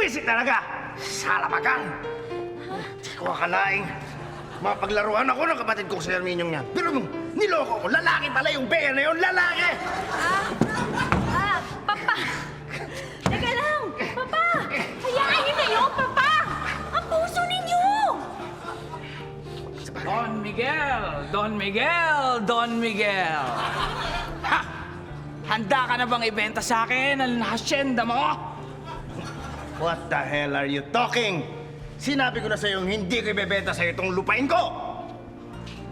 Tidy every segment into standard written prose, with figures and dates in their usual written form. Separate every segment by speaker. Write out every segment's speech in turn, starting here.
Speaker 1: Visit talaga! Salamagan! Di ko akalaing mapaglaruan ako ng kapatid ko si Herminio niya. Pero nung niloko ko, lalaki pala yung Bea na yun, lalaki!
Speaker 2: Papa! Teka lang! Papa! Hayaan niyo na yun, Papa! Ang puso ninyo!
Speaker 3: Don Miguel! Don Miguel! Don Miguel! Ha! Handa ka na bang ibenta sa akin ang hasyenda mo?
Speaker 1: What the hell are you talking? Sinabi ko na sa'yo hindi ko ibebenta sa'yo itong lupain ko!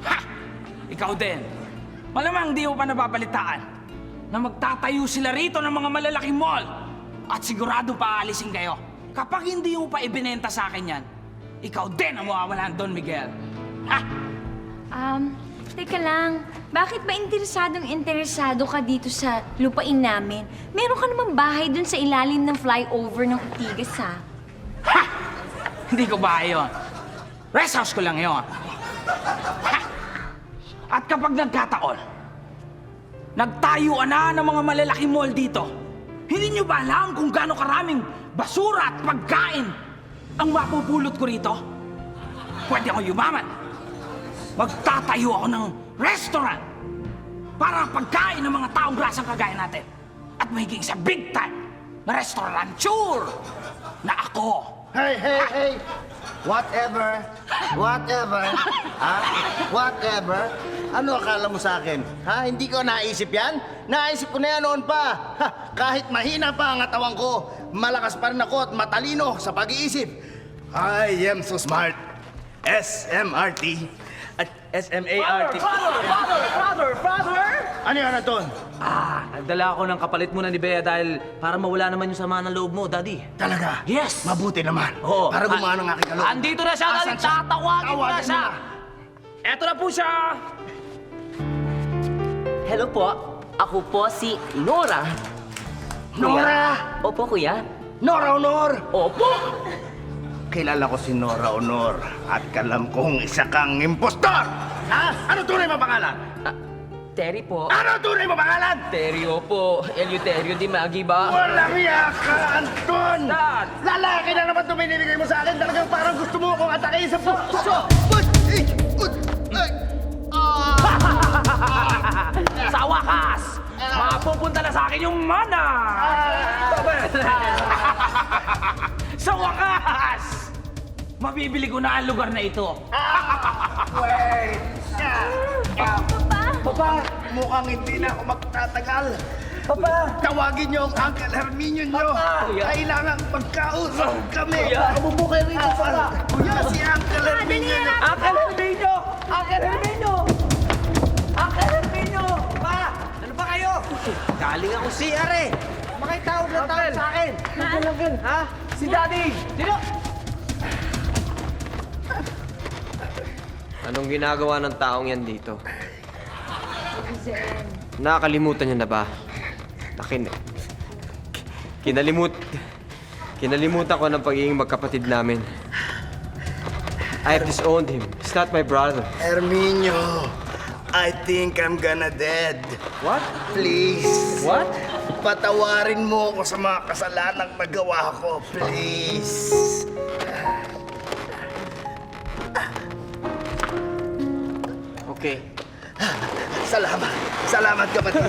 Speaker 3: Ha! Ikaw din. Malamang di mo pa nababalitaan na magtatayo sila rito ng mga malalaking mall at sigurado paalisin kayo. Kapag hindi mo pa ibinenta sa akin yan, ikaw din ang mawawalan, Don Miguel. Ha?
Speaker 2: Teka lang. Bakit ba interesado ka dito sa lupain namin? Meron ka namang bahay dun sa ilalim ng flyover ng Ortigas, ha?
Speaker 3: Ha! Hindi ko bahay yun. Rest house ko lang yun. Ha! At kapag nagkataon, nagtayuan na ng mga malalaking mall dito, hindi nyo ba alam kung gaano karaming basura at pagkain ang mapupulot ko rito? Pwede ako yumaman. Magtatayo ako ng restaurant para pagkain ng mga taong grasang kagaya natin. At mahiging sa big time na restaurateur na ako.
Speaker 1: Hey, hey, hey! Whatever, ha? Whatever? Ano akala mo sa akin? Ha? Hindi ko naisip yan? Naisip ko na yan noon pa. Ha, kahit mahina pa ang atawang ko, malakas pa rin ako at matalino sa pag-iisip. I am so smart. SMRT at SMART.
Speaker 4: Father!
Speaker 1: Ano yan, Anton?
Speaker 4: Nagdala ako ng kapalit mo na ni Bea dahil para mawala naman yung sama ng loob mo, Daddy.
Speaker 1: Talaga?
Speaker 4: Yes!
Speaker 1: Mabuti naman.
Speaker 4: Oo.
Speaker 1: Para gumana ang aking kaloob.
Speaker 4: Andito na siya, Daddy!
Speaker 1: Asan siya?
Speaker 4: Tatawagin ko na
Speaker 1: Tawagin
Speaker 4: siya!
Speaker 1: mo na.
Speaker 4: Eto na po siya!
Speaker 5: Hello po. Ako po si Nora.
Speaker 1: Nora!
Speaker 5: Opo, kuya.
Speaker 1: Nora Honor!
Speaker 5: Opo.
Speaker 1: Kilala ko si Nora Honor at kalam kong isa kang impostor! Ha? Ano tunay mo pangalan?
Speaker 5: Terry po.
Speaker 1: Ano tunay mo pangalan?
Speaker 5: Terrio po. Eleuterio di Magi ba?
Speaker 1: Walang yaka, Anton!
Speaker 4: Dad!
Speaker 1: Lalaki na naman itong binibigay mo sa akin. Talagang parang gusto mo akong atakin sa puso.
Speaker 4: Sa wakas! Mapupunta na sa akin yung mana!
Speaker 3: Sa wakas! Mabibili ko na ang lugar na ito.
Speaker 1: Wait!
Speaker 2: Papa!
Speaker 1: Mukhang hindi na ako magtatagal.
Speaker 4: Papa!
Speaker 1: Tawagin niyo ang Uncle Herminio niyo. Kailangan magkausap kami.
Speaker 4: Bubukay rito, Papa!
Speaker 1: Kuya, si Uncle Herminio niyo.
Speaker 4: Uncle Herminio! Uncle Herminio! Uncle Herminio! Pa! Ano ba kayo? Galing ako CR eh! Makitawag lang tayo sa akin! Uncle! Ha? Si Daddy! Dino!
Speaker 6: Anong ginagawa ng taong yan dito? Nakakalimutan niya na ba? Kinalimutan ko ng pagiging magkapatid namin. I have disowned him. He's not my brother.
Speaker 1: Herminio, I think I'm gonna dead.
Speaker 6: What?
Speaker 1: Please.
Speaker 6: What?
Speaker 1: Patawarin mo ako sa mga kasalanang nagawa ko, please.
Speaker 6: Okay.
Speaker 1: Salamat. Salamat, kapatid.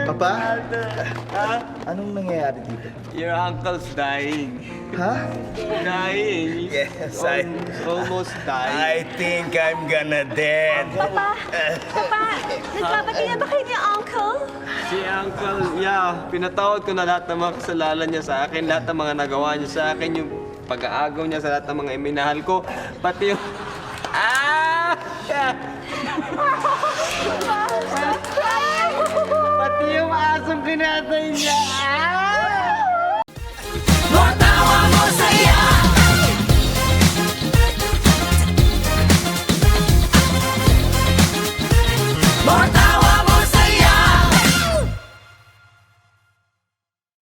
Speaker 1: Papa? Anong nangyayari dito?
Speaker 6: Your uncle's dying.
Speaker 1: Ha?
Speaker 6: Dying.
Speaker 1: Yes,
Speaker 6: Almost dying.
Speaker 1: I think I'm gonna dead.
Speaker 2: Papa! Nagbabati na ba kayo ni Uncle?
Speaker 6: Si Uncle, pinatawad ko na lahat ng mga kasalanan niya sa akin, lahat ng mga nagawa niya sa akin, yung pag-aagaw niya sa lahat ng mga iminahal ko, pati yung... Pati yung asong kinatay niya!